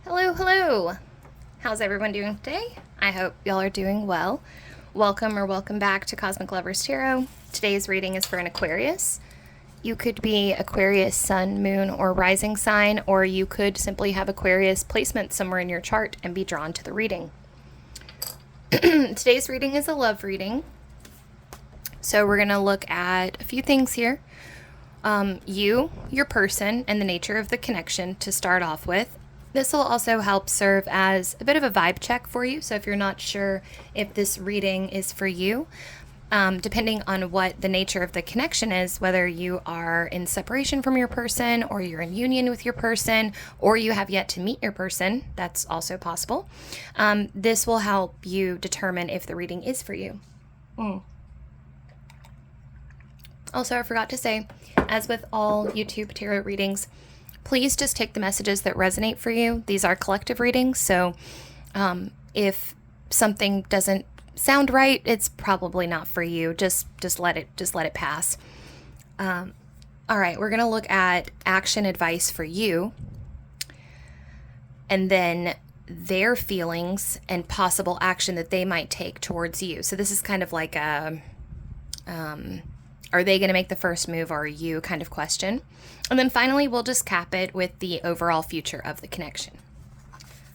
Hello, hello. How's everyone doing today? I hope y'all are doing well. Welcome back to Cosmic Lovers Tarot. Today's reading is for an Aquarius. You could be Aquarius sun, moon, or rising sign, or you could simply have Aquarius placement somewhere in your chart and be drawn to the reading. Today's reading is a love reading. So we're going to look at a few things here. Your person, and the nature of the connection to start off with. This will also help serve as a bit of a vibe check for you. So if you're not sure if this reading is for you, depending on what the nature of the connection is, whether you are in separation from your person or you're in union with your person or you have yet to meet your person, that's also possible. This will help you determine if the reading is for you. Also, I forgot to say, as with all YouTube tarot readings, please just take the messages that resonate for you. These are collective readings, so if something doesn't sound right, it's probably not for you. Just let it pass. All right, we're gonna look at action advice for you, and then their feelings and possible action that they might take towards you. So this is kind of like a are they going to make the first move or are you kind of question. And then finally, we'll just cap it with the overall future of the connection.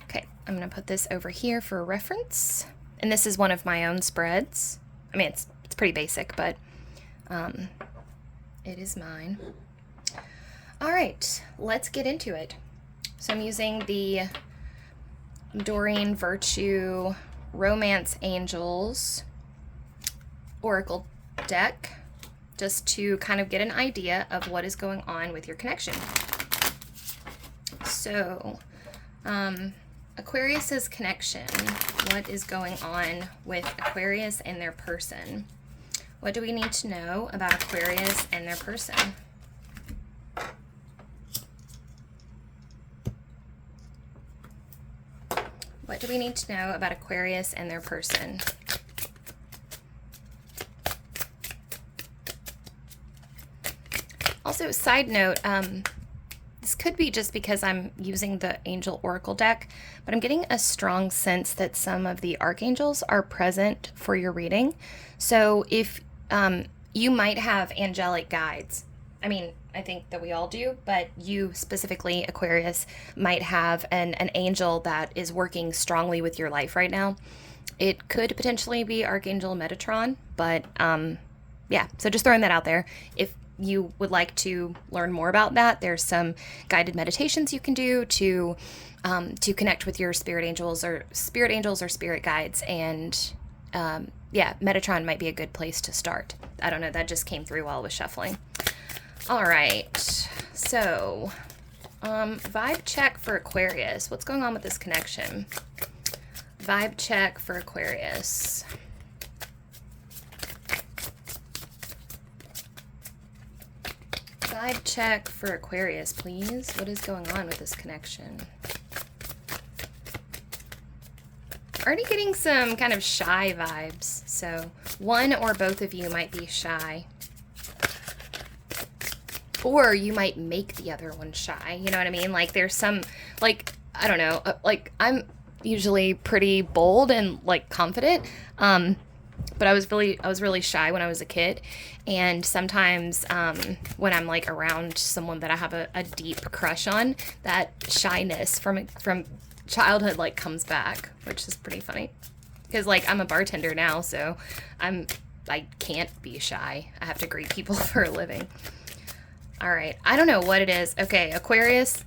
Okay, I'm going to put this over here for reference. And this is one of my own spreads. I mean, it's pretty basic, but it is mine. All right, let's get into it. So I'm using the Doreen Virtue Romance Angels Oracle deck, just to kind of get an idea of what is going on with your connection. So, Aquarius's connection. What is going on with Aquarius and their person? What do we need to know about Aquarius and their person? What do we need to know about Aquarius and their person? Also, side note, this could be just because I'm using the Angel Oracle deck, but I'm getting a strong sense that some of the archangels are present for your reading. So if you might have angelic guides, I mean, I think that we all do, but you specifically, Aquarius, might have an angel that is working strongly with your life right now. It could potentially be Archangel Metatron, but yeah, so just throwing that out there. If you would like to learn more about that, there's some guided meditations you can do to connect with your spirit angels or spirit guides. And yeah, Metatron might be a good place to start. I don't know, that just came through while I was shuffling. All right, so vibe check for Aquarius. What's going on with this connection? Vibe check for Aquarius. Vibe check for Aquarius, please. What is going on with this connection? Already getting some kind of shy vibes. So one or both of you might be shy. Or you might make the other one shy. You know what I mean? Like there's some, like, I don't know, like I'm usually pretty bold and like confident. But I was really shy when I was a kid, and sometimes when I'm like around someone that I have a deep crush on, that shyness from childhood like comes back, which is pretty funny. Because like I'm a bartender now, so I can't be shy. I have to greet people for a living. All right, I don't know what it is. Okay, Aquarius,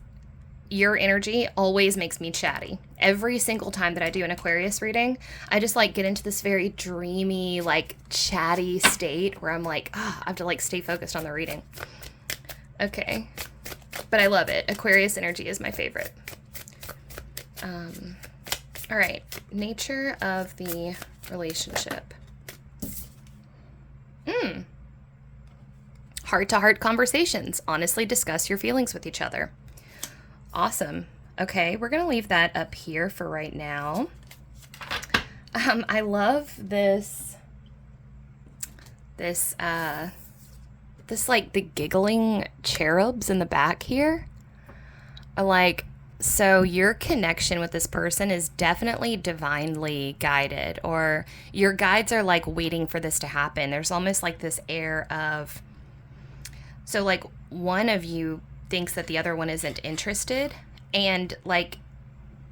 your energy always makes me chatty. Every single time that I do an Aquarius reading, I just like get into this very dreamy, like chatty state where I'm like, I have to like stay focused on the reading. Okay, but I love it. Aquarius energy is my favorite. All right, nature of the relationship. Heart-to-heart conversations. Honestly discuss your feelings with each other. Awesome. Okay, we're going to leave that up here for right now. I love this like the giggling cherubs in the back here are like So your connection with this person is definitely divinely guided, or your guides are like waiting for this to happen. There's almost like this air of, so like one of you thinks that the other one isn't interested, and like,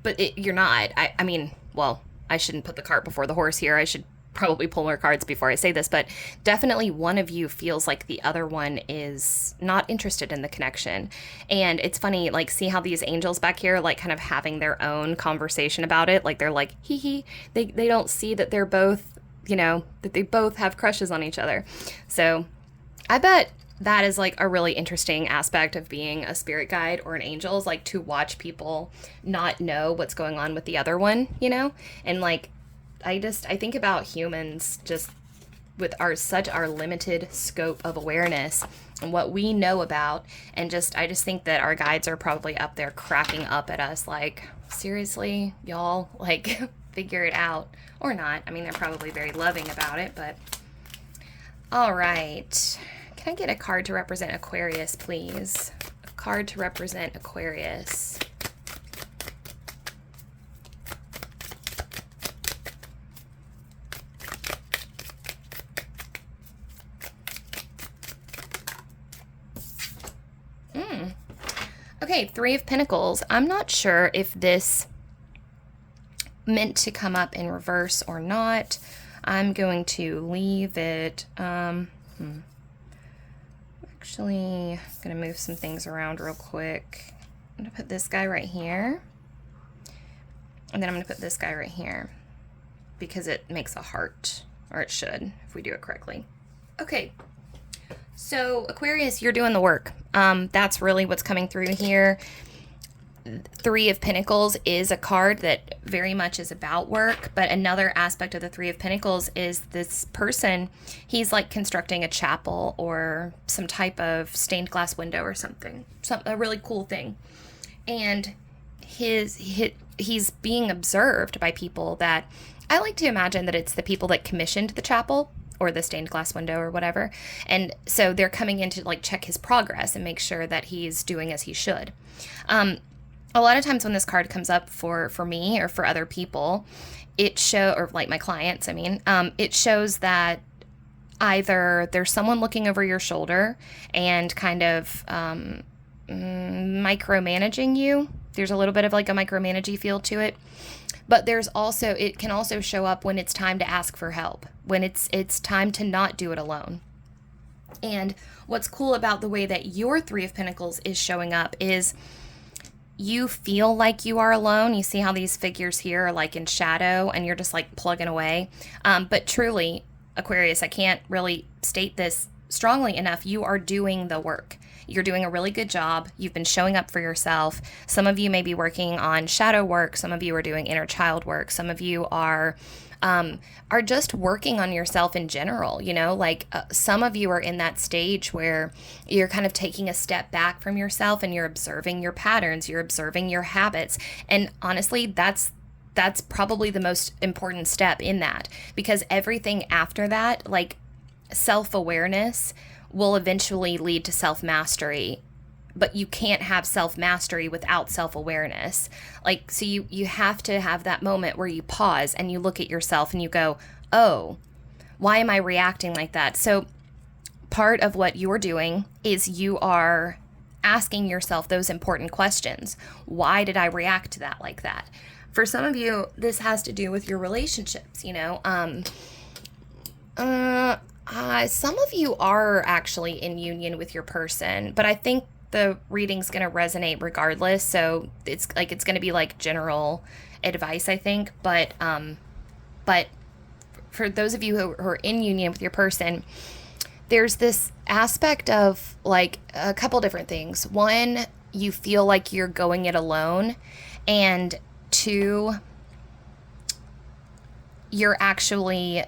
but you're not. I mean, well, I shouldn't put the cart before the horse here. I should probably pull more cards before I say this, but definitely one of you feels like the other one is not interested in the connection. And it's funny, like, see how these angels back here, like, kind of having their own conversation about it. Like, they're like, hee hee. They don't see that they're both, that they both have crushes on each other. So I bet that is like a really interesting aspect of being a spirit guide or an angel, is like to watch people not know what's going on with the other one, and like, I think about humans just with our limited scope of awareness and what we know about, and I just think that our guides are probably up there cracking up at us like, seriously, y'all, like, figure it out. Or not. I mean, they're probably very loving about it, but all right. Can I get a card to represent Aquarius, please? A card to represent Aquarius. Okay, Three of Pentacles. I'm not sure if this meant to come up in reverse or not. I'm going to leave it. Actually, I'm going to move some things around real quick. I'm going to put this guy right here. And then I'm going to put this guy right here, because it makes a heart, or it should, if we do it correctly. Okay. So Aquarius, you're doing the work. That's really what's coming through here. Three of Pentacles is a card that very much is about work, but another aspect of the Three of Pentacles is this person, he's like constructing a chapel or some type of stained glass window or something, a really cool thing. And he's being observed by people that, I like to imagine that it's the people that commissioned the chapel or the stained glass window or whatever. And so they're coming in to like check his progress and make sure that he's doing as he should. A lot of times when this card comes up for me or for other people, or like my clients, it shows that either there's someone looking over your shoulder and kind of micromanaging you. There's a little bit of like a micromanaging feel to it. But it can also show up when it's time to ask for help, when it's time to not do it alone. And what's cool about the way that your Three of Pentacles is showing up is you feel like you are alone. You see how these figures here are like in shadow and you're just like plugging away. But truly, Aquarius, I can't really state this strongly enough. You are doing the work. You're doing a really good job. You've been showing up for yourself. Some of you may be working on shadow work. Some of you are doing inner child work. Some of you are just working on yourself in general. Some of you are in that stage where you're kind of taking a step back from yourself and you're observing your patterns. You're observing your habits. And honestly, that's probably the most important step in that, because everything after that, like self-awareness, will eventually lead to self-mastery, but you can't have self-mastery without self-awareness. So you have to have that moment where you pause and you look at yourself and you go, oh, why am I reacting like that? So part of what you're doing is you are asking yourself those important questions. Why did I react to that like that? For some of you, this has to do with your relationships, some of you are actually in union with your person, but I think the reading's going to resonate regardless. So it's going to be like general advice, I think. But for those of you who are in union with your person, there's this aspect of like a couple different things. One, you feel like you're going it alone, and two, you're actually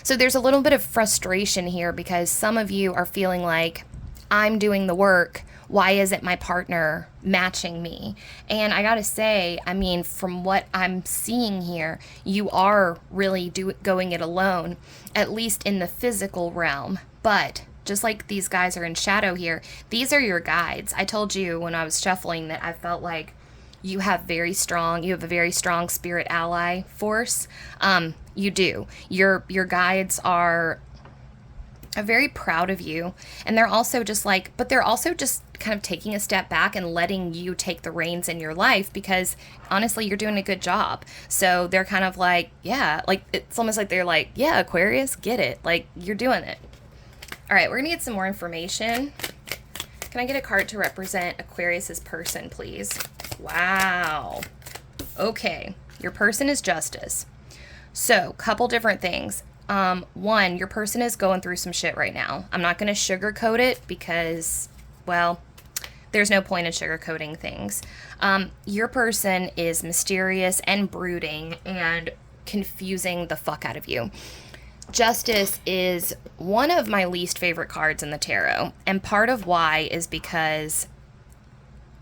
so there's a little bit of frustration here, because some of you are feeling like, I'm doing the work, why isn't my partner matching me? And I gotta say, from what I'm seeing here, you are really going it alone, at least in the physical realm. But just like these guys are in shadow here, these are your guides. I told you when I was shuffling that I felt like you have a very strong spirit ally force. You do. Your guides are very proud of you, and they're also just kind of taking a step back and letting you take the reins in your life, because honestly you're doing a good job. So they're kind of like, yeah, like it's almost like they're like, yeah, Aquarius, get it, like you're doing it. All right, we're gonna get some more information. Can I get a card to represent Aquarius's person, please? Wow. Okay, your person is Justice. So couple different things. One, your person is going through some shit right now. I'm not going to sugarcoat it because, well, there's no point in sugarcoating things. Your person is mysterious and brooding and confusing the fuck out of you. Justice is one of my least favorite cards in the tarot, and part of why is because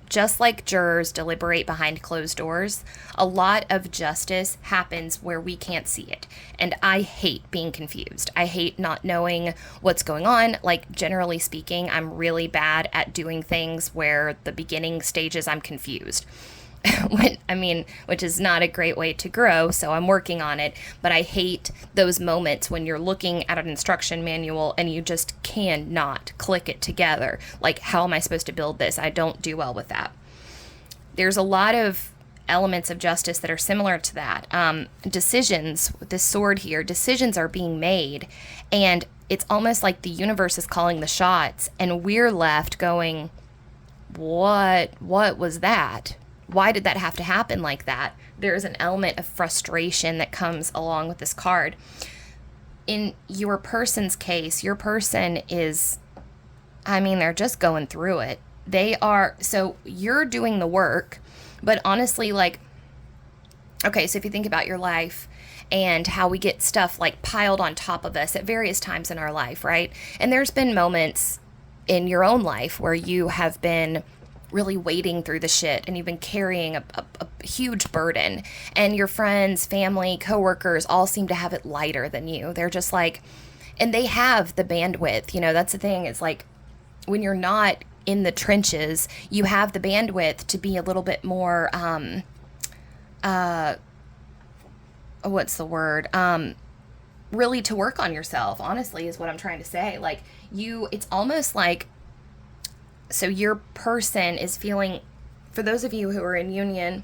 just like jurors deliberate behind closed doors, a lot of justice happens where we can't see it. And I hate being confused. I hate not knowing what's going on. Like, generally speaking, I'm really bad at doing things where the beginning stages I'm confused. Which is not a great way to grow, so I'm working on it. But I hate those moments when you're looking at an instruction manual and you just cannot click it together. Like, how am I supposed to build this? I don't do well with that. There's a lot of elements of justice that are similar to that. Decisions, with this sword here, decisions are being made, and it's almost like the universe is calling the shots, and we're left going, what was that? Why did that have to happen like that? There's an element of frustration that comes along with this card. In your person's case, your person is, they're just going through it. So you're doing the work, but honestly, like, okay, so if you think about your life and how we get stuff like piled on top of us at various times in our life, right? And there's been moments in your own life where you have been really wading through the shit and you've been carrying a huge burden, and your friends, family, coworkers all seem to have it lighter than you. They're just like, and they have the bandwidth, that's the thing. It's like when you're not in the trenches, you have the bandwidth to be a little bit more what's the word? Really to work on yourself, honestly, is what I'm trying to say. Like, it's almost like, so your person is feeling, for those of you who are in union,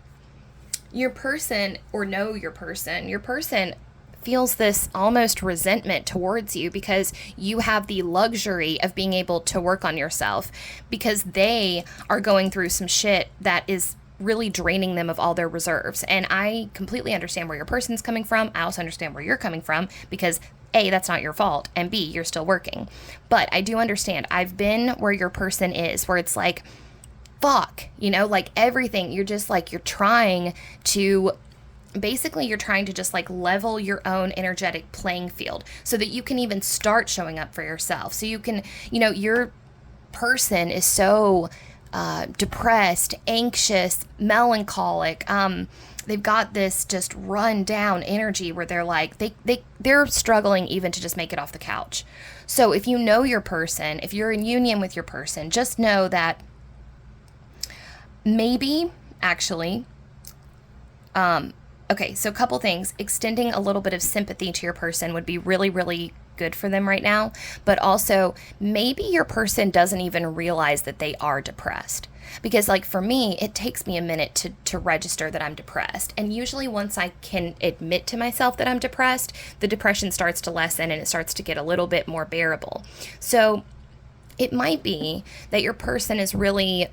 your person, or know your person feels this almost resentment towards you because you have the luxury of being able to work on yourself, because they are going through some shit that is really draining them of all their reserves. And I completely understand where your person's coming from. I also understand where you're coming from, because A, that's not your fault, and B, you're still working. But I do understand. I've been where your person is, where it's like, fuck, like everything, you're just like, you're trying to just like level your own energetic playing field so that you can even start showing up for yourself. So you can, your person is so depressed, anxious, melancholic. They've got this just run down energy where they're like, they're struggling even to just make it off the couch. So if you know your person, if you're in union with your person, just know that maybe actually, okay, so a couple things. Extending a little bit of sympathy to your person would be really, really good for them right now. But also, maybe your person doesn't even realize that they are depressed. Because, like, for me, it takes me a minute to register that I'm depressed. And usually once I can admit to myself that I'm depressed, the depression starts to lessen and it starts to get a little bit more bearable. So it might be that your person is really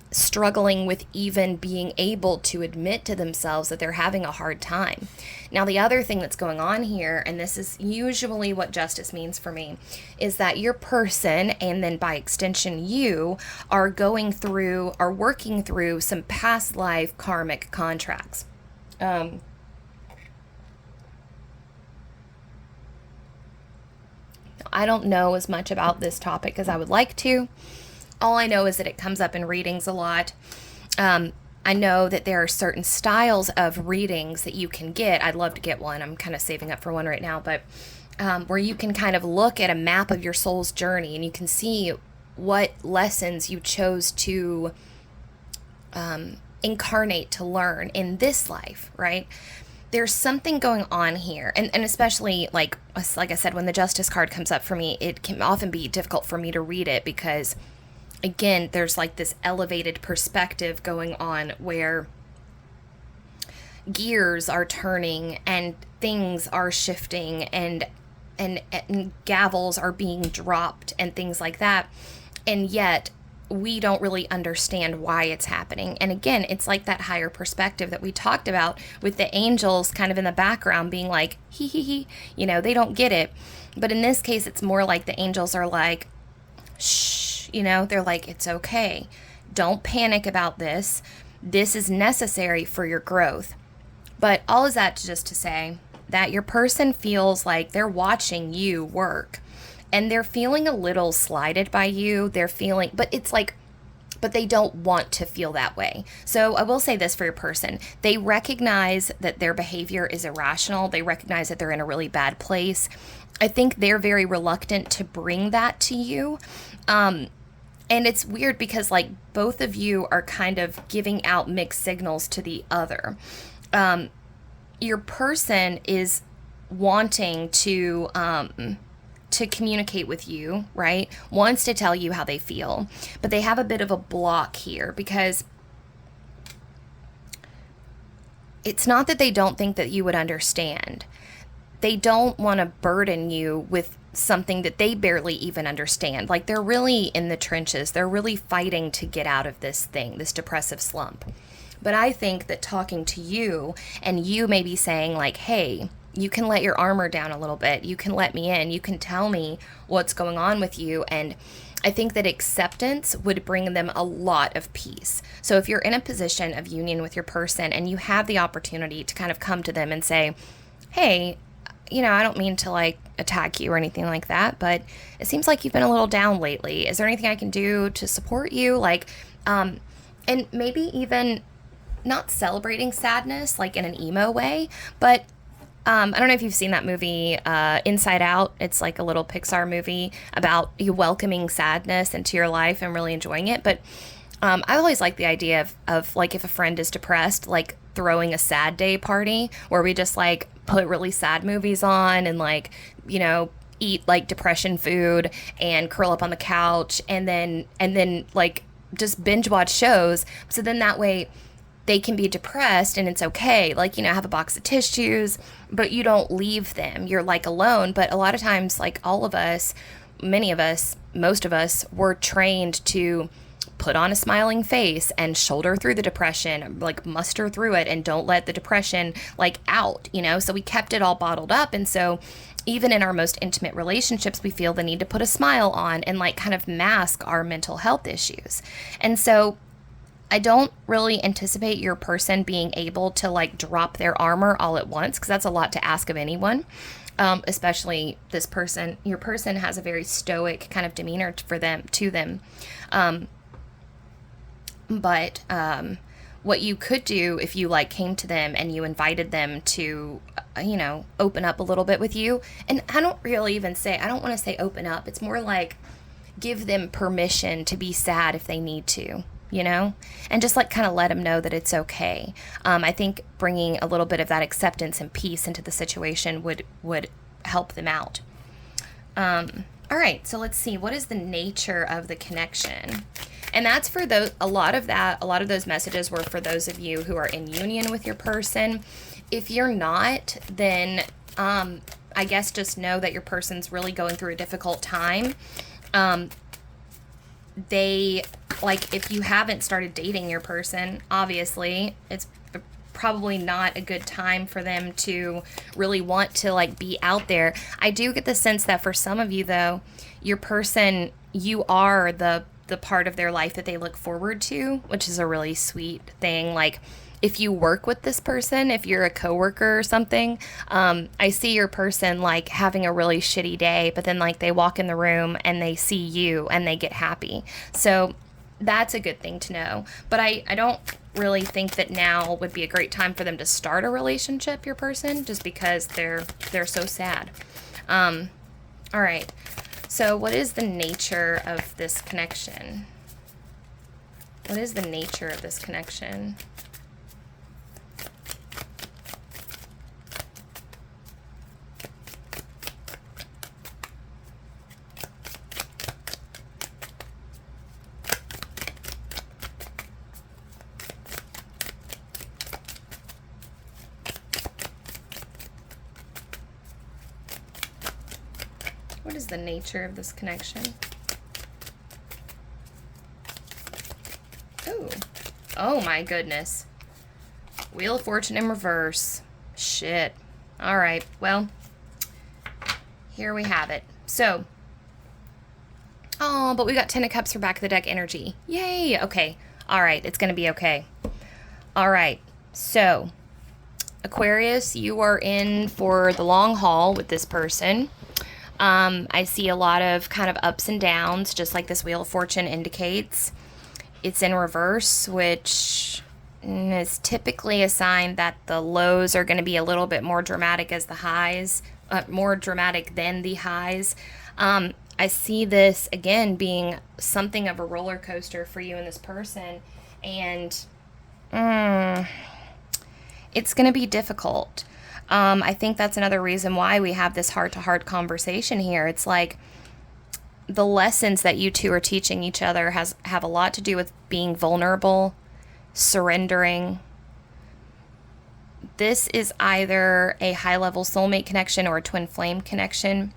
struggling with even being able to admit to themselves that they're having a hard time. Now, the other thing that's going on here, and this is usually what justice means for me, is that your person, and then by extension you, are working through some past life karmic contracts. I don't know as much about this topic as I would like to. All I know is that it comes up in readings a lot. I know that there are certain styles of readings that you can get. I'd love to get one. I'm kind of saving up for one right now, but where you can kind of look at a map of your soul's journey and you can see what lessons you chose to incarnate, to learn in this life, right? There's something going on here. And especially, like I said, when the Justice card comes up for me, it can often be difficult for me to read it because, again, there's like this elevated perspective going on where gears are turning and things are shifting and gavels are being dropped and things like that. And yet we don't really understand why it's happening. And again, it's like that higher perspective that we talked about with the angels kind of in the background being like, hee hee hee, they don't get it. But in this case, it's more like the angels are like, shh, they're like, it's okay. Don't panic about this. This is necessary for your growth. But all is that just to say that your person feels like they're watching you work and they're feeling a little slighted by you. They're feeling, but it's like, but they don't want to feel that way. So I will say this for your person. They recognize that their behavior is irrational. They recognize that they're in a really bad place. I think they're very reluctant to bring that to you. And it's weird because like both of you are kind of giving out mixed signals to the other. Your person is wanting to communicate with you, right? Wants to tell you how they feel, but they have a bit of a block here because it's not that they don't think that you would understand. They don't want to burden you with something that they barely even understand. Like they're really in the trenches. They're really fighting to get out of this thing, this depressive slump. But I think that talking to you and you maybe saying like, hey, you can let your armor down a little bit. You can let me in. You can tell me what's going on with you. And I think that acceptance would bring them a lot of peace. So if you're in a position of union with your person and you have the opportunity to kind of come to them and say, hey, I don't mean to like attack you or anything like that, but it seems like you've been a little down lately. Is there anything I can do to support you? Like, and maybe even not celebrating sadness like in an emo way, but I don't know if you've seen that movie, Inside Out. It's like a little Pixar movie about you welcoming sadness into your life and really enjoying it. But I always like the idea of like if a friend is depressed, like throwing a sad day party where we just like put really sad movies on and like, eat like depression food and curl up on the couch and then like just binge watch shows. So then that way they can be depressed and it's okay. Like, have a box of tissues, but you don't leave them. You're like alone. But a lot of times, like all of us, many of us, most of us were trained to put on a smiling face and shoulder through the depression, like muster through it and don't let the depression like out, so we kept it all bottled up. And so even in our most intimate relationships, we feel the need to put a smile on and like kind of mask our mental health issues. And so I don't really anticipate your person being able to like drop their armor all at once because that's a lot to ask of anyone, especially this person. Your person has a very stoic kind of demeanor to them. But what you could do if you like came to them and you invited them to, open up a little bit with you. And I don't want to say open up. It's more like give them permission to be sad if they need to. And just like kind of let them know that it's okay. I think bringing a little bit of that acceptance and peace into the situation would help them out. All right, so let's see. What is the nature of the connection? And that's for those, a lot of those messages were for those of you who are in union with your person. If you're not, then I guess just know that your person's really going through a difficult time. If you haven't started dating your person, obviously it's probably not a good time for them to really want to like be out there. I do get the sense that for some of you though, your person, you are the part of their life that they look forward to, which is a really sweet thing. Like if you work with this person, if you're a coworker or something, I see your person like having a really shitty day, but then like they walk in the room and they see you and they get happy. So that's a good thing to know. But I don't really think that now would be a great time for them to start a relationship, your person, just because they're so sad. All right. So what is the nature of this connection? What is the nature of this connection? What is the nature of this connection? Ooh. Oh my goodness. Wheel of Fortune in reverse. Shit. All right. Well, here we have it. So, oh, but we got Ten of Cups for back of the deck energy. Yay. Okay. All right. It's going to be okay. All right. So, Aquarius, you are in for the long haul with this person. I see a lot of kind of ups and downs, just like this Wheel of Fortune indicates. It's in reverse, which is typically a sign that the lows are going to be a little bit more dramatic as the highs, more dramatic than the highs. I see this, again, being something of a roller coaster for you and this person, and it's going to be difficult. I think that's another reason why we have this heart-to-heart conversation here. It's like the lessons that you two are teaching each other have a lot to do with being vulnerable, surrendering. This is either a high-level soulmate connection or a twin flame connection,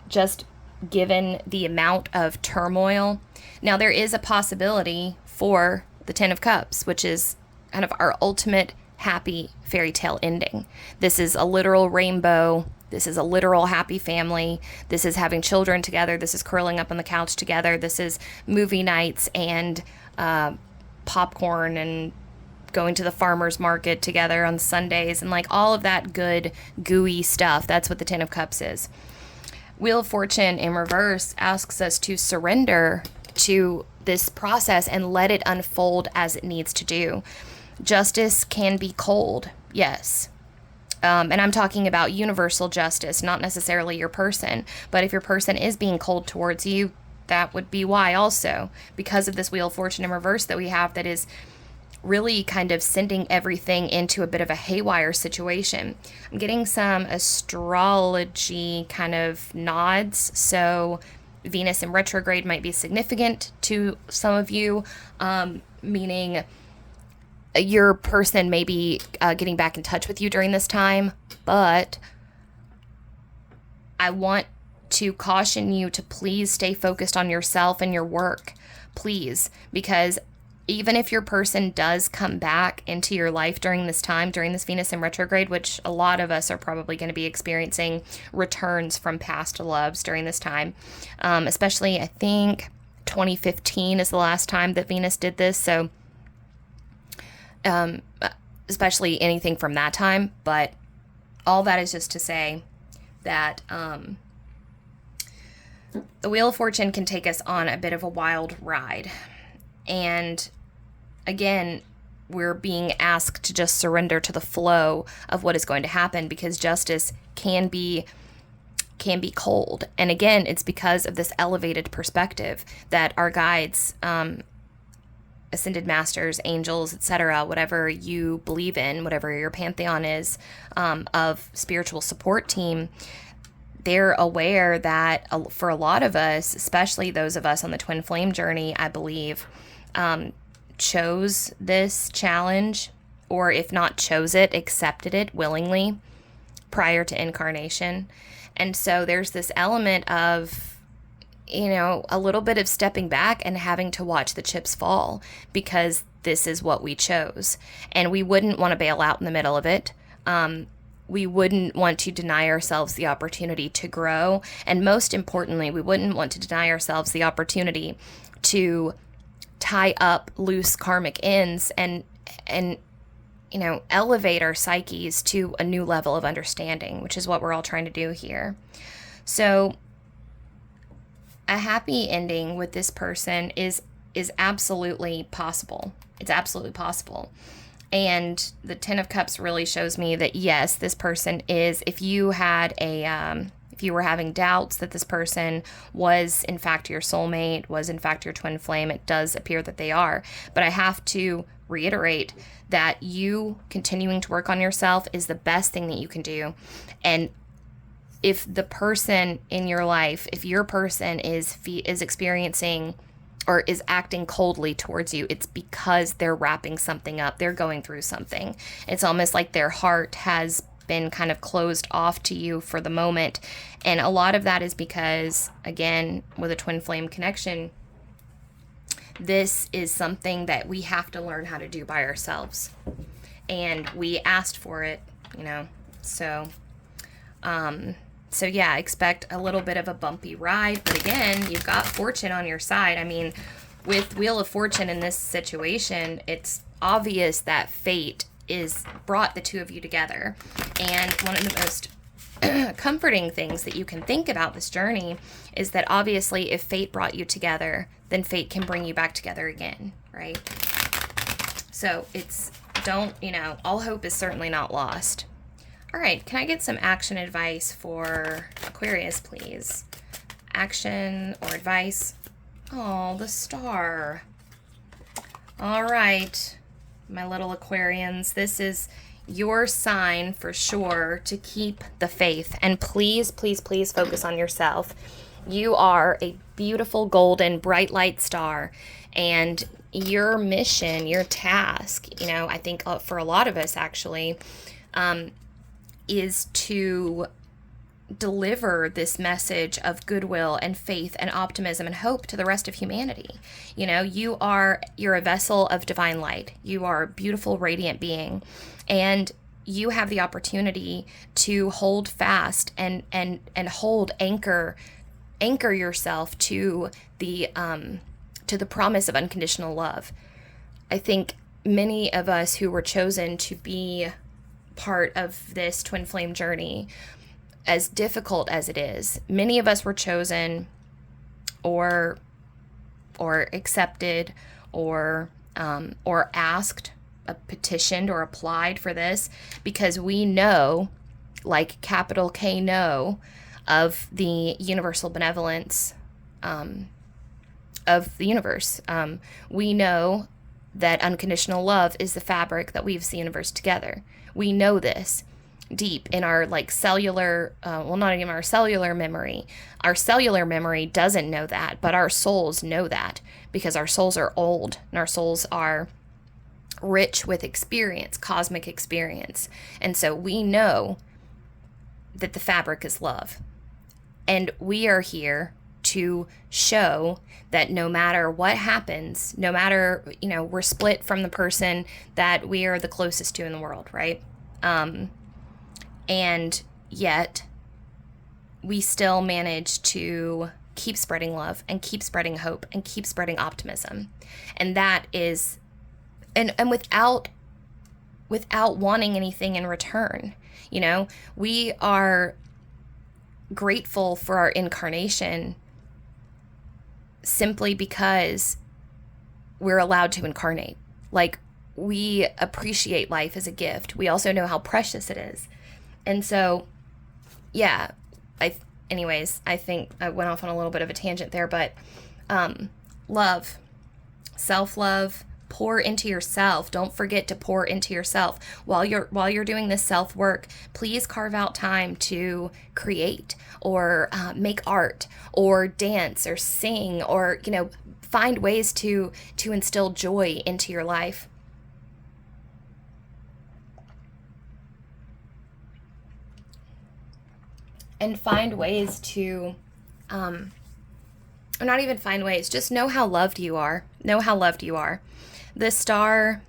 just given the amount of turmoil. Now, there is a possibility for the Ten of Cups, which is kind of our ultimate happy fairy tale ending. This is a literal rainbow. This is a literal happy family. This is having children together. This is curling up on the couch together. This is movie nights and popcorn and going to the farmer's market together on Sundays and like all of that good gooey stuff. That's what the Ten of Cups is. Wheel of Fortune in reverse asks us to surrender to this process and let it unfold as it needs to do. Justice can be cold, yes. And I'm talking about universal justice, not necessarily your person. But if your person is being cold towards you, that would be why also. Because of this Wheel of Fortune in reverse that we have that is really kind of sending everything into a bit of a haywire situation. I'm getting some astrology kind of nods. So Venus in retrograde might be significant to some of you, meaning your person may be getting back in touch with you during this time, but I want to caution you to please stay focused on yourself and your work, please, because even if your person does come back into your life during this time, during this Venus in retrograde, which a lot of us are probably going to be experiencing returns from past loves during this time, especially I think 2015 is the last time that Venus did this, so especially anything from that time, but all that is just to say that the Wheel of Fortune can take us on a bit of a wild ride. And again, we're being asked to just surrender to the flow of what is going to happen because justice can be cold. And again, it's because of this elevated perspective that our guides, ascended masters, angels, etc., whatever you believe in, whatever your pantheon is, of spiritual support team, they're aware that for a lot of us, especially those of us on the twin flame journey, I believe, chose this challenge, or if not chose it, accepted it willingly prior to incarnation. And so there's this element of, a little bit of stepping back and having to watch the chips fall because this is what we chose. And we wouldn't want to bail out in the middle of it. We wouldn't want to deny ourselves the opportunity to grow. And most importantly, we wouldn't want to deny ourselves the opportunity to tie up loose karmic ends and elevate our psyches to a new level of understanding, which is what we're all trying to do here. So a happy ending with this person is absolutely possible. It's absolutely possible. And the Ten of Cups really shows me that, yes, this person is, if you had if you were having doubts that this person was in fact your soulmate, was in fact your twin flame, it does appear that they are. But I have to reiterate that you continuing to work on yourself is the best thing that you can do. And if the person in your life, if your person is experiencing or is acting coldly towards you, it's because they're wrapping something up. They're going through something. It's almost like their heart has been kind of closed off to you for the moment. And a lot of that is because, again, with a twin flame connection, this is something that we have to learn how to do by ourselves. And we asked for it, you know. So yeah, expect a little bit of a bumpy ride. But again, you've got fortune on your side. I mean, with Wheel of Fortune in this situation, it's obvious that fate is brought the two of you together. And one of the most comforting things that you can think about this journey is that obviously if fate brought you together, then fate can bring you back together again, right? So all hope is certainly not lost. All right, can I get some action advice for Aquarius, please? Action or advice? Oh, the star. All right, my little Aquarians, this is your sign for sure to keep the faith. And please, please, please focus on yourself. You are a beautiful, golden, bright light star. And your mission, your task, I think for a lot of us actually, is to deliver this message of goodwill and faith and optimism and hope to the rest of humanity. You're a vessel of divine light. You are a beautiful, radiant being, and you have the opportunity to hold fast and anchor yourself to the promise of unconditional love. I think many of us who were chosen to be part of this twin flame journey, as difficult as it is, many of us were chosen or accepted or asked, petitioned or applied for this because we know, like capital K know, of the universal benevolence of the universe. We know that unconditional love is the fabric that weaves the universe together. We know this deep in our cellular, not even our cellular memory. Our cellular memory doesn't know that, but our souls know that because our souls are old and our souls are rich with experience, cosmic experience. And so we know that the fabric is love. And we are here to show that no matter what happens, no matter, we're split from the person that we are the closest to in the world, right? And yet we still manage to keep spreading love and keep spreading hope and keep spreading optimism. And that is, and without wanting anything in return, we are grateful for our incarnation simply because we're allowed to incarnate. We appreciate life as a gift. We also know how precious it is. And so, yeah, I think I went off on a little bit of a tangent there, but love, self-love, pour into yourself. Don't forget to pour into yourself. While you're doing this self-work, please carve out time to create or make art or dance or sing or, find ways to instill joy into your life. And find ways to, or not even find ways, just know how loved you are. Know how loved you are. The star,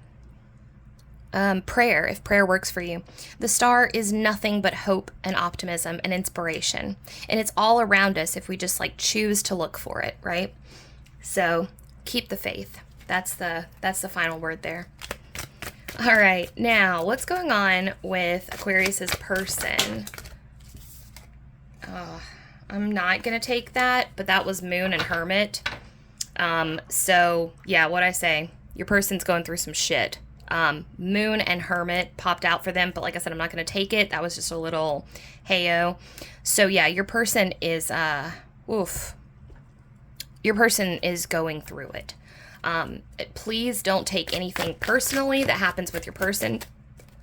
prayer, if prayer works for you, the star is nothing but hope and optimism and inspiration. And it's all around us if we just choose to look for it, right? So keep the faith. That's the final word there. All right, now what's going on with Aquarius's person? I'm not going to take that, but that was Moon and Hermit. So yeah, what'd I say? Your person's going through some shit. Moon and Hermit popped out for them, but like I said, I'm not going to take it. That was just a little heyo. So yeah, your person is, your person is going through it. Please don't take anything personally that happens with your person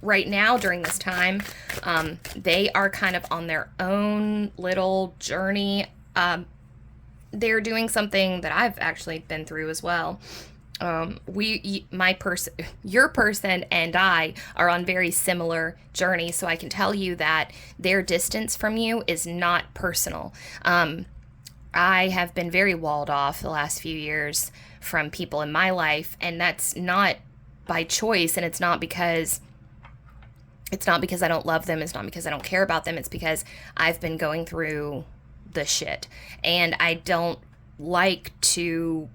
right now during this time. They are kind of on their own little journey. They're doing something that I've actually been through as well. Your person and I are on very similar journeys, so I can tell you that their distance from you is not personal. I have been very walled off the last few years from people in my life, and that's not by choice, and it's not because I don't love them, it's not because I don't care about them, it's because I've been going through the shit, and I don't like to,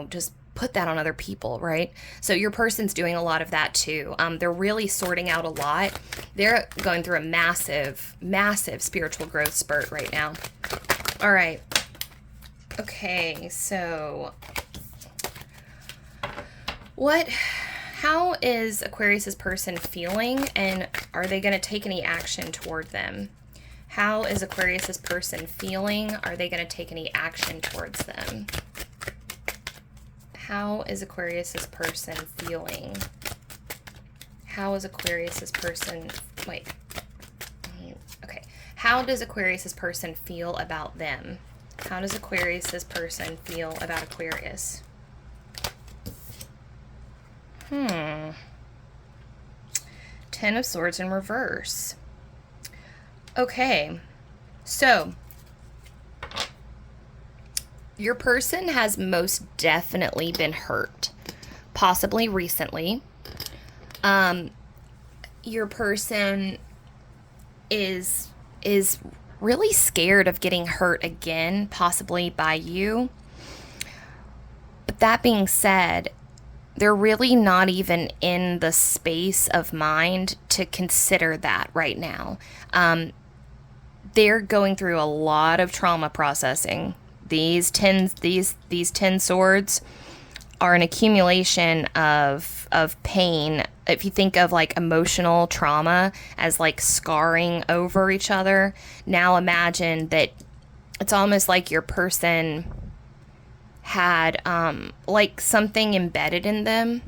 just put that on other people, right? So your person's doing a lot of that too. They're really sorting out a lot. They're going through a massive, massive spiritual growth spurt right now. All right. Okay, so how is Aquarius's person feeling, and are they going to take any action toward them? How is Aquarius's person feeling? Are they going to take any action towards them? How is Aquarius's person feeling? How is Aquarius's person, okay. How does Aquarius's person feel about them? How does Aquarius's person feel about Aquarius? Ten of Swords in reverse. Okay, so your person has most definitely been hurt, possibly recently. Your person is really scared of getting hurt again, possibly by you. But that being said, they're really not even in the space of mind to consider that right now. They're going through a lot of trauma processing. These 10 swords are an accumulation of pain. If you think of like emotional trauma as like scarring over each other, now imagine that it's almost like your person had like something embedded in them,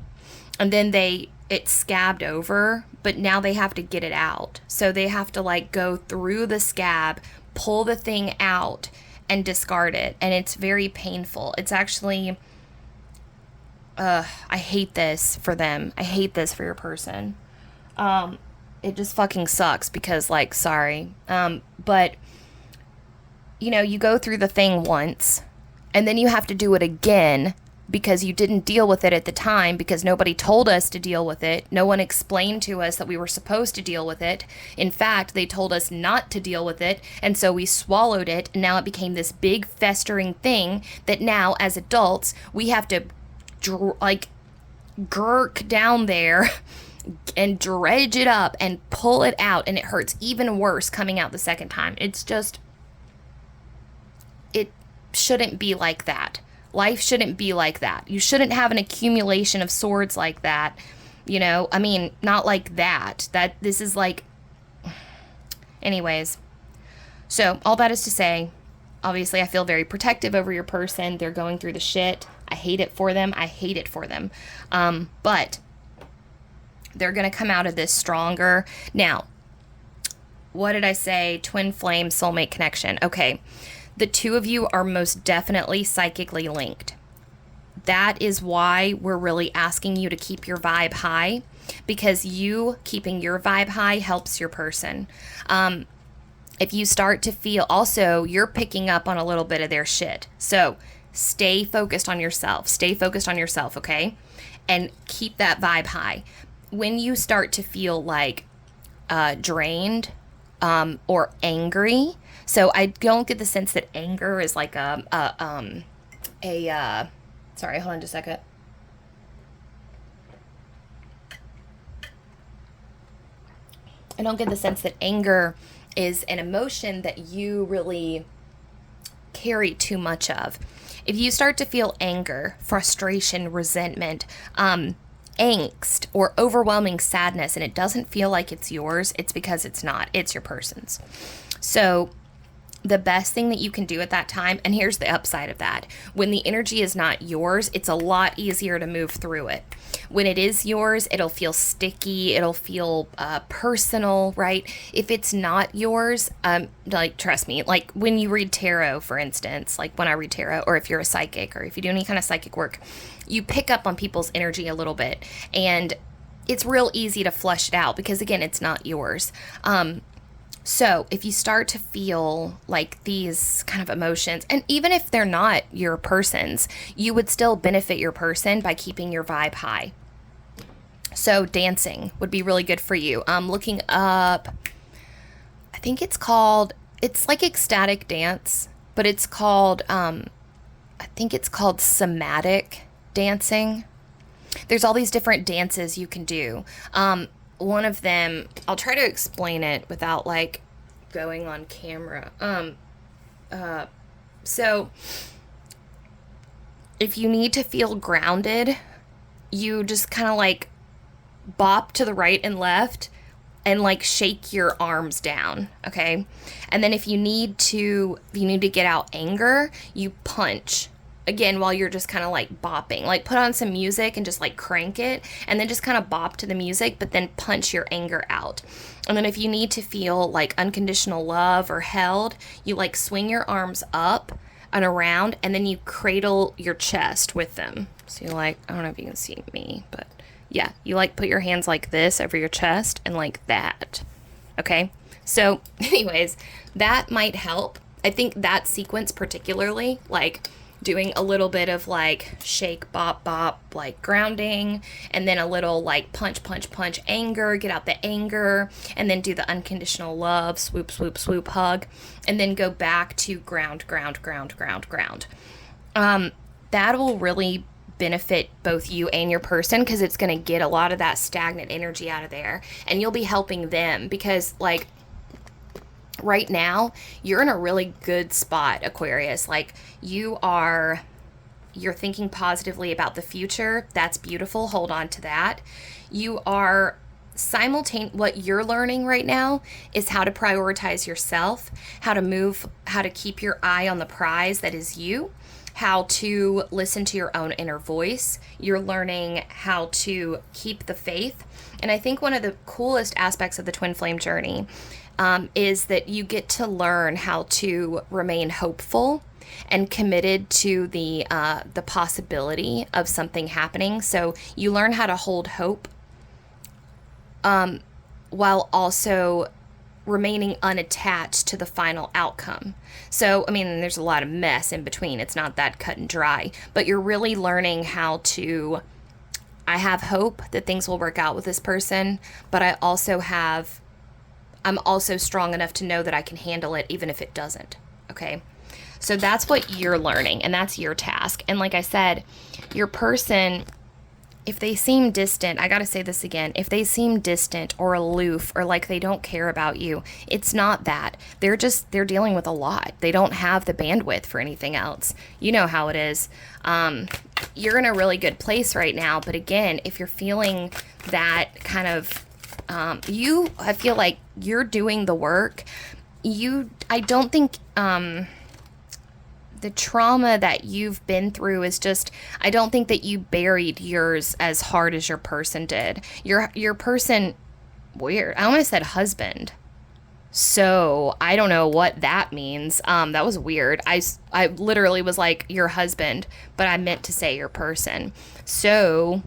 and then it scabbed over, but now they have to get it out. So they have to like go through the scab, pull the thing out, and discard it, and it's very painful. It's actually, I hate this for them. I hate this for your person. It just fucking sucks because, like, sorry. But, you go through the thing once, and then you have to do it again because you didn't deal with it at the time, because nobody told us to deal with it. No one explained to us that we were supposed to deal with it. In fact, they told us not to deal with it, and so we swallowed it, and now it became this big festering thing that now, as adults, we have to, gurk down there and dredge it up and pull it out, and it hurts even worse coming out the second time. It's just, it shouldn't be like that. Life shouldn't be like that. You shouldn't have an accumulation of swords like that. I mean, not like that. This is like... Anyways. So, all that is to say, obviously I feel very protective over your person. They're going through the shit. I hate it for them. But they're going to come out of this stronger. Now, what did I say? Twin flame, soulmate connection. Okay. The two of you are most definitely psychically linked. That is why we're really asking you to keep your vibe high, because you keeping your vibe high helps your person. If you start to feel, also, you're picking up on a little bit of their shit. So stay focused on yourself. Okay? And keep that vibe high. When you start to feel like drained or angry, so I don't get the sense that anger is like sorry, hold on just a second. I don't get the sense that anger is an emotion that you really carry too much of. If you start to feel anger, frustration, resentment, angst or overwhelming sadness and it doesn't feel like it's yours, it's because it's not. It's your person's. So the best thing that you can do at that time, and here's the upside of that, when the energy is not yours, it's a lot easier to move through it. When it is yours, it'll feel sticky, it'll feel personal, right? If it's not yours, like, trust me, like when you read tarot, for instance, like when I read tarot, or if you're a psychic, or if you do any kind of psychic work, you pick up on people's energy a little bit, and it's real easy to flush it out because, again, it's not yours. So if you start to feel like these kind of emotions, and even if they're not your person's, you would still benefit your person by keeping your vibe high. So dancing would be really good for you. Looking up, I think it's like ecstatic dance, but it's called, I think it's called somatic dancing. There's all these different dances you can do. One of them, I'll try to explain it without like going on camera. So if you need to feel grounded, you just kind of like bop to the right and left and like shake your arms down, okay? And then if you need to get out anger, you punch. Again, while you're just kind of like bopping, like put on some music and just like crank it and then just kind of bop to the music, but then punch your anger out. And then if you need to feel like unconditional love or held, you like swing your arms up and around and then you cradle your chest with them. So you like, I don't know if you can see me, but yeah, you like put your hands like this over your chest and like that. Okay. So anyways, that might help. I think that sequence particularly, like doing a little bit of like shake, bop, bop, like grounding, and then a little like punch, punch, punch, anger, get out the anger, and then do the unconditional love, swoop, swoop, swoop, hug, and then go back to ground, ground, ground, ground, ground. That will really benefit both you and your person because it's going to get a lot of that stagnant energy out of there, and you'll be helping them because like right now, you're in a really good spot, Aquarius. Like you're thinking positively about the future. That's beautiful. Hold on to that. You are what you're learning right now is how to prioritize yourself, how to keep your eye on the prize that is you, how to listen to your own inner voice. You're learning how to keep the faith. And I think one of the coolest aspects of the twin flame journey is that you get to learn how to remain hopeful and committed to the possibility of something happening. So you learn how to hold hope while also remaining unattached to the final outcome. So, I mean, there's a lot of mess in between. It's not that cut and dry, but you're really learning how to, I have hope that things will work out with this person, but I'm also strong enough to know that I can handle it even if it doesn't, okay? So that's what you're learning, and that's your task. And like I said, your person, if they seem distant, I gotta say this again, if they seem distant or aloof or like they don't care about you, it's not that. They're dealing with a lot. They don't have the bandwidth for anything else. You know how it is. You're in a really good place right now, but again, if you're feeling that kind of I feel like you're doing the work. I don't think the trauma that you've been through is just, I don't think that you buried yours as hard as your person did. Your person, weird. I almost said husband. So I don't know what that means. That was weird. I literally was like your husband, but I meant to say your person. So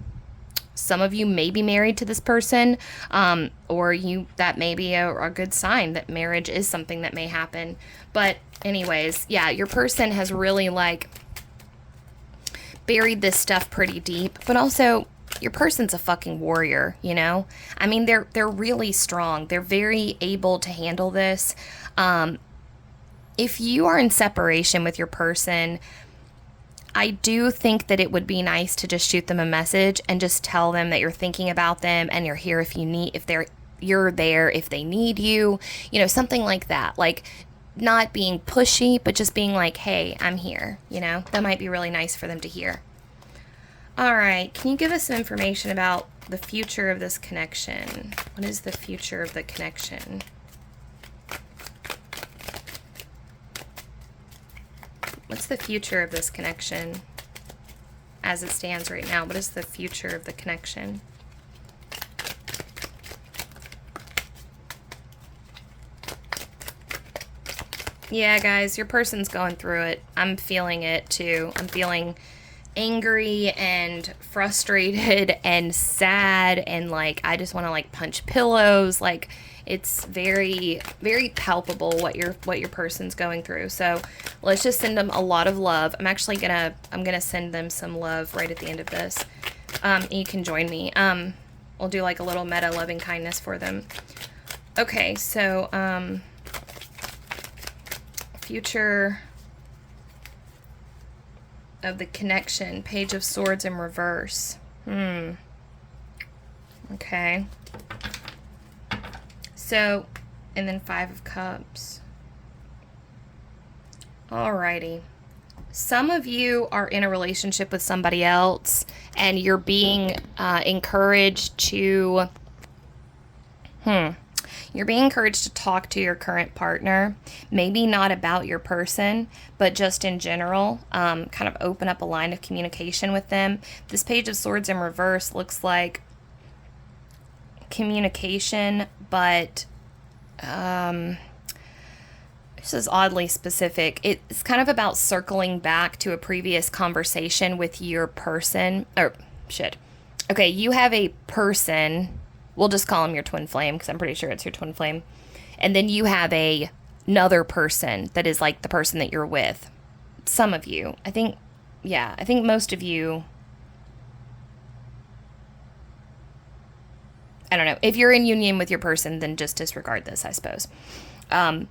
some of you may be married to this person, or that may be a good sign that marriage is something that may happen. But anyways, yeah, your person has really like buried this stuff pretty deep, but also your person's a fucking warrior, you know? I mean, they're really strong. They're very able to handle this. If you are in separation with your person, I do think that it would be nice to just shoot them a message and just tell them that you're thinking about them and you're here you're there if they need you, you know, something like that. Like not being pushy, but just being like, hey, I'm here, you know, that might be really nice for them to hear. All right, can you give us some information about the future of this connection? What is the future of the connection? What's the future of this connection as it stands right now? What is the future of the connection? Yeah, guys, your person's going through it. I'm feeling it too. I'm feeling angry and frustrated and sad and like I just want to like punch pillows. Like it's very, very palpable what your person's going through. So let's just send them a lot of love. I'm gonna send them some love right at the end of this. And you can join me. We'll do like a little meta loving kindness for them. Okay, so future of the connection, Page of Swords in reverse. Okay. So, and then Five of Cups. Alrighty. Some of you are in a relationship with somebody else and you're being encouraged to you're being encouraged to talk to your current partner, maybe not about your person, but just in general, kind of open up a line of communication with them. This Page of Swords in reverse looks like communication, but this is oddly specific. It's kind of about circling back to a previous conversation with your person, Okay, you have a person. We'll just call him your twin flame because I'm pretty sure it's your twin flame. And then you have another person that is like the person that you're with. Some of you. I think most of you. I don't know. If you're in union with your person, then just disregard this, I suppose. If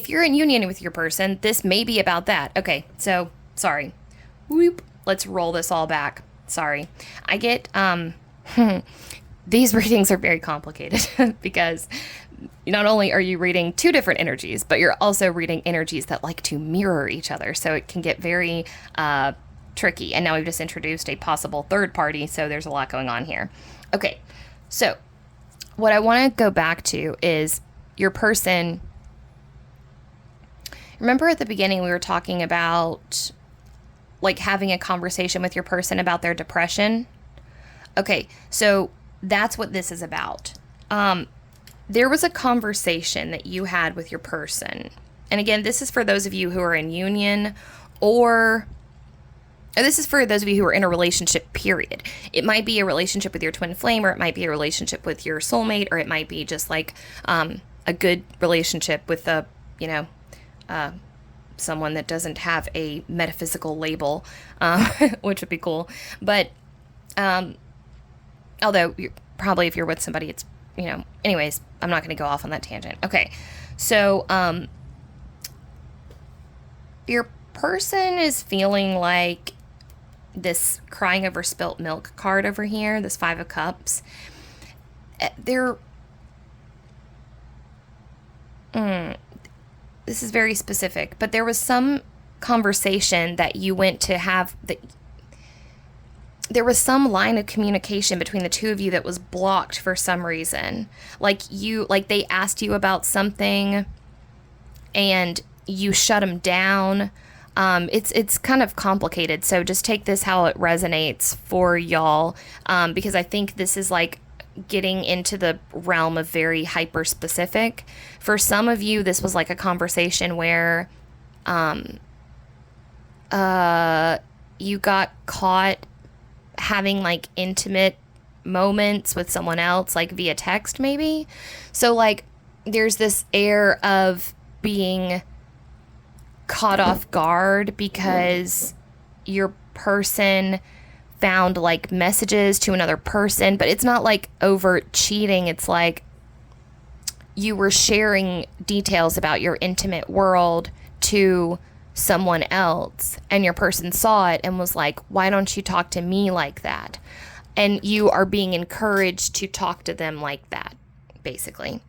you're in union with your person, this may be about that. Okay, so, sorry. Whoop. Let's roll this all back. Sorry. I get, these readings are very complicated because not only are you reading two different energies, but you're also reading energies that like to mirror each other. So it can get very tricky. And now we've just introduced a possible third party. So there's a lot going on here. Okay. So what I want to go back to is your person. Remember at the beginning, we were talking about like having a conversation with your person about their depression. Okay, so that's what this is about. There was a conversation that you had with your person. And again, this is for those of you who are in union or this is for those of you who are in a relationship, period. It might be a relationship with your twin flame, or it might be a relationship with your soulmate, or it might be just like a good relationship with someone that doesn't have a metaphysical label, which would be cool. But although probably if you're with somebody, it's, anyways, I'm not going to go off on that tangent. Okay. So your person is feeling like this crying over spilt milk card over here, this Five of Cups. This is very specific, but there was some conversation that you went to have that there was some line of communication between the two of you that was blocked for some reason. Like they asked you about something and you shut them down. It's kind of complicated. So just take this how it resonates for y'all. Because I think this is like getting into the realm of very hyper specific. For some of you, this was like a conversation where you got caught having like intimate moments with someone else, like via text maybe. So like there's this air of being caught off guard because your person found like messages to another person, but it's not like overt cheating. It's like you were sharing details about your intimate world to someone else, and your person saw it and was like, why don't you talk to me like that? And you are being encouraged to talk to them like that. basically.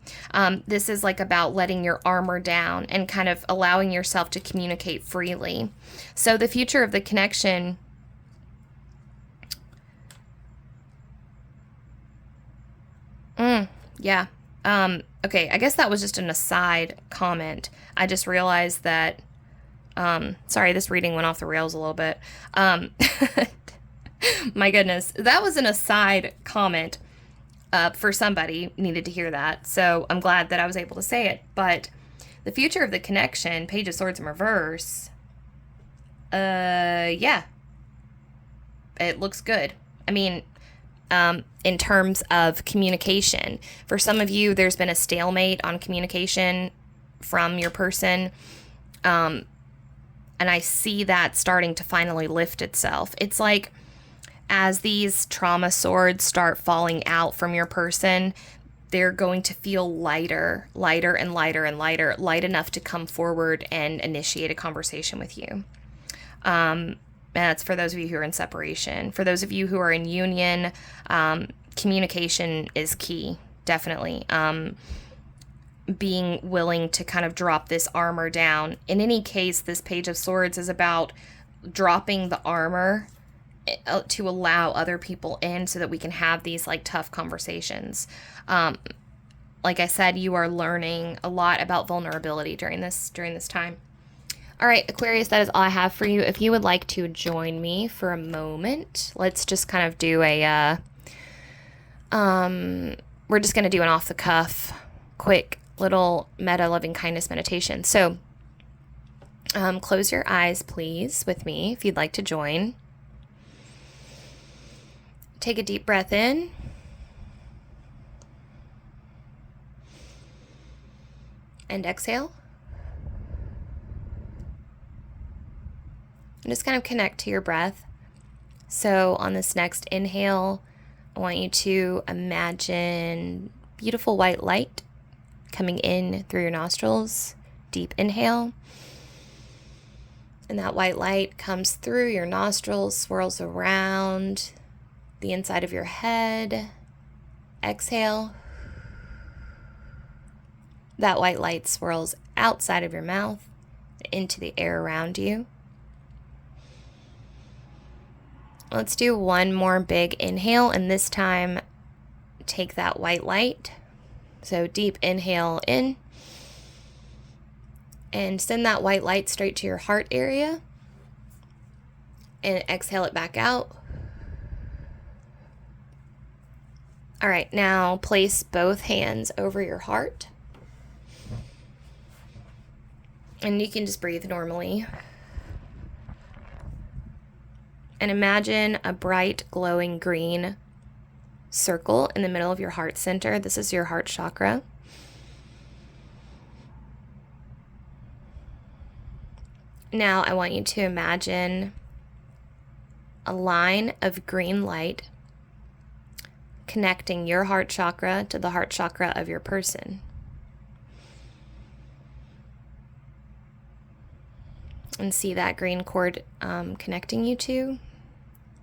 This is like about letting your armor down and kind of allowing yourself to communicate freely. So the future of the connection, yeah. Okay, I guess that was just an aside comment. I just realized that, sorry, this reading went off the rails a little bit. My goodness, that was an aside comment. For somebody needed to hear that. So I'm glad that I was able to say it. But the future of the connection, Page of Swords in reverse, yeah, it looks good. I mean, in terms of communication, for some of you, there's been a stalemate on communication from your person. And I see that starting to finally lift itself. It's like, as these trauma swords start falling out from your person, they're going to feel lighter, lighter and lighter and lighter, light enough to come forward and initiate a conversation with you. And that's for those of you who are in separation. For those of you who are in union, communication is key, definitely. Being willing to kind of drop this armor down. In any case, this Page of Swords is about dropping the armor to allow other people in so that we can have these like tough conversations. Like I said, you are learning a lot about vulnerability during this time. All right, Aquarius, that is all I have for you. If you would like to join me for a moment, let's just kind of do a we're just going to do an off the cuff, quick little meta loving kindness meditation. So close your eyes, please, with me if you'd like to join. Take a deep breath in. And exhale. And just kind of connect to your breath. So on this next inhale, I want you to imagine beautiful white light coming in through your nostrils. Deep inhale. And that white light comes through your nostrils, swirls around the inside of your head. Exhale. That white light swirls outside of your mouth into the air around you. Let's do one more big inhale, and this time take that white light. So deep inhale in and send that white light straight to your heart area, and exhale it back out. All right, now place both hands over your heart. And you can just breathe normally. And imagine a bright, glowing green circle in the middle of your heart center. This is your heart chakra. Now I want you to imagine a line of green light connecting your heart chakra to the heart chakra of your person. And see that green cord connecting you to.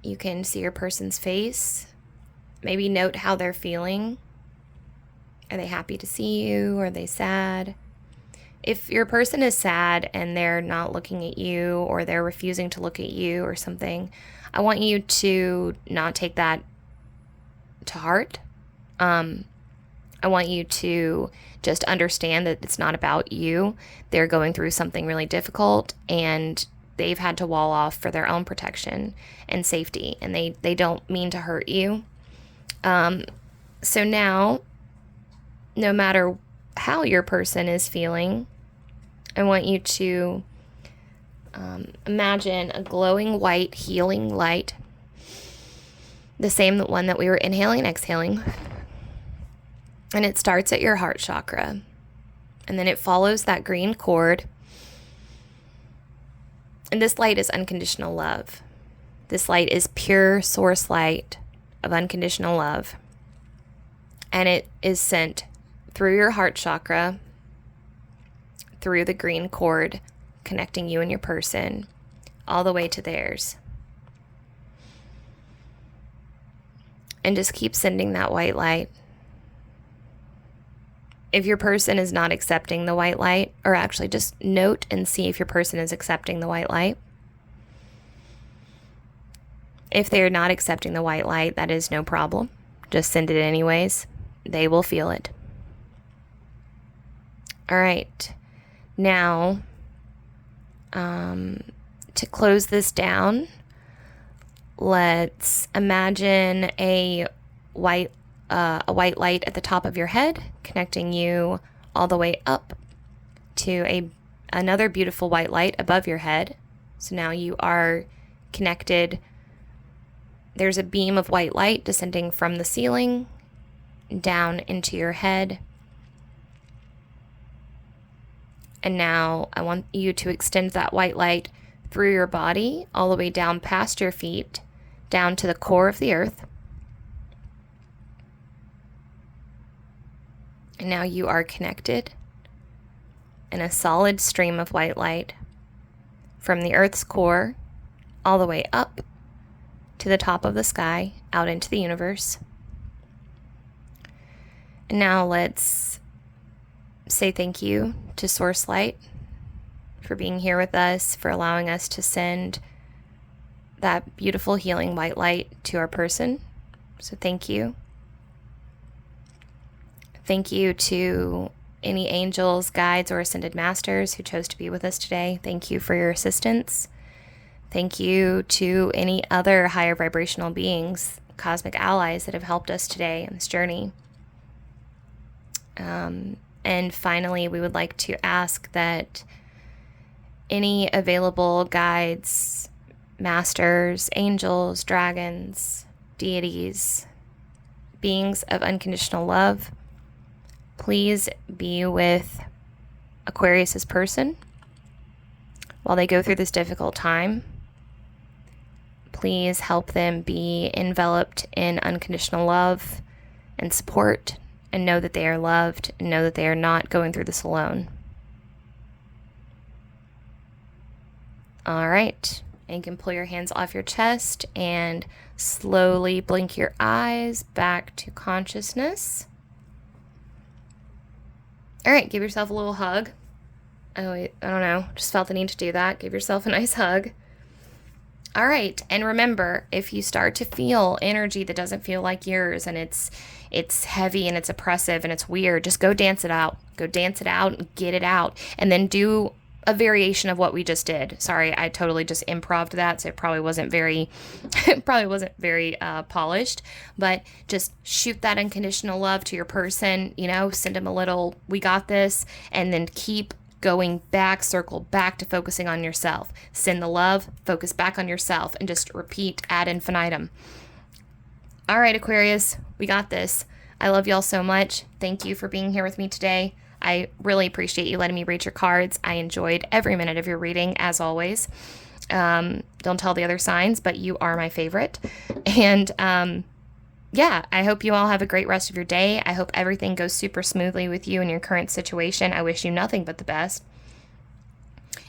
You can see your person's face. Maybe note how they're feeling. Are they happy to see you? Are they sad? If your person is sad and they're not looking at you, or they're refusing to look at you or something, I want you to not take that to heart. I want you to just understand that it's not about you. They're going through something really difficult, and they've had to wall off for their own protection and safety, and they don't mean to hurt you. So now, no matter how your person is feeling, I want you to imagine a glowing white healing light, the same one that we were inhaling and exhaling. And it starts at your heart chakra. And then it follows that green cord. And this light is unconditional love. This light is pure source light of unconditional love. And it is sent through your heart chakra, through the green cord, connecting you and your person, all the way to theirs. And just keep sending that white light. If your person is not accepting the white light, or actually just note and see if your person is accepting the white light. If they are not accepting the white light, that is no problem. Just send it anyways. They will feel it. All right. Now, to close this down, let's imagine a white light at the top of your head, connecting you all the way up to another beautiful white light above your head. So now you are connected. There's a beam of white light descending from the ceiling down into your head. And now I want you to extend that white light through your body, all the way down past your feet, down to the core of the earth. And now you are connected in a solid stream of white light from the earth's core all the way up to the top of the sky, out into the universe. And now let's say thank you to Source Light for being here with us, for allowing us to send that beautiful healing white light to our person. So thank you. Thank you to any angels, guides, or ascended masters who chose to be with us today. Thank you for your assistance. Thank you to any other higher vibrational beings, cosmic allies that have helped us today on this journey. And finally, we would like to ask that any available guides, masters, angels, dragons, deities, beings of unconditional love, please be with Aquarius's person while they go through this difficult time. Please help them be enveloped in unconditional love and support, and know that they are loved, and know that they are not going through this alone. All right. And you can pull your hands off your chest and slowly blink your eyes back to consciousness. All right, give yourself a little hug. Oh, I don't know, just felt the need to do that. Give yourself a nice hug. All right, and remember, if you start to feel energy that doesn't feel like yours, and it's heavy and it's oppressive and it's weird, just go dance it out. Go dance it out and get it out, and then do a variation of what we just did. Sorry, I totally just improv'd that, so it probably wasn't very polished, but just shoot that unconditional love to your person, send them a little, we got this, and then keep going back, circle back to focusing on yourself. Send the love, focus back on yourself, and just repeat ad infinitum. All right, Aquarius, we got this. I love y'all so much. Thank you for being here with me today. I really appreciate you letting me read your cards. I enjoyed every minute of your reading, as always. Don't tell the other signs, but you are my favorite. And yeah, I hope you all have a great rest of your day. I hope everything goes super smoothly with you in your current situation. I wish you nothing but the best.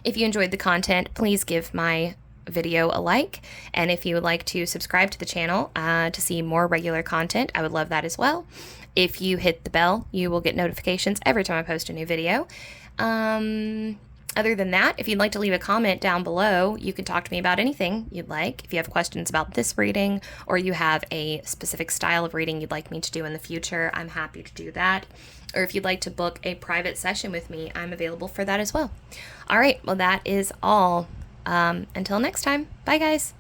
If you enjoyed the content, please give my video a like. And if you would like to subscribe to the channel to see more regular content, I would love that as well. If you hit the bell, you will get notifications every time I post a new video. Other than that, if you'd like to leave a comment down below, you can talk to me about anything you'd like. If you have questions about this reading, or you have a specific style of reading you'd like me to do in the future, I'm happy to do that. Or if you'd like to book a private session with me, I'm available for that as well. All right, well, that is all. Until next time, bye guys.